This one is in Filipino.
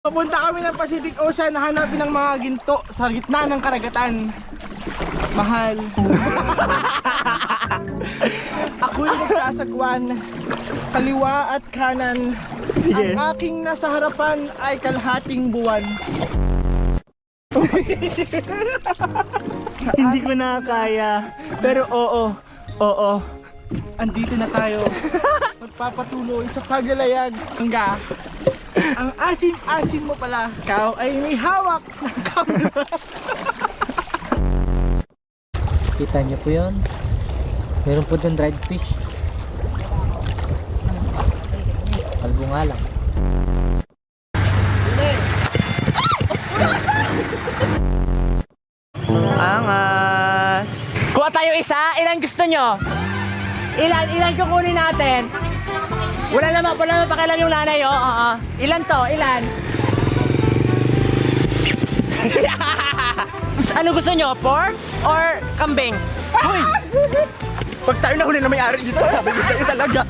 Papunta kami ng Pacific Ocean, hanapin ng mga ginto sa gitna ng karagatan. Mahal. Ako'y nagsasagwan, kaliwa at kanan. Ang aking nasa harapan ay kalahating buwan. Hindi ko na kaya. Pero oo. Andito na tayo. Magpapatuloy sa paglalayag. Hangga. Ang asim-asim mo pala. Ikaw ay may hawak ng camera. Kita niyo po yun? Meron po doon dried fish. Kalbo nga lang. Angas! Kuha tayo isa. Ilan gusto nyo? Ilan kukunin natin? Wala naman pakialam yung nanay, oh. Ilan to? Ilan? Ano gusto nyo? Pork or kambing? Uy! Pag tayo nahuli na may-ari dito, sabi gusto nyo talaga.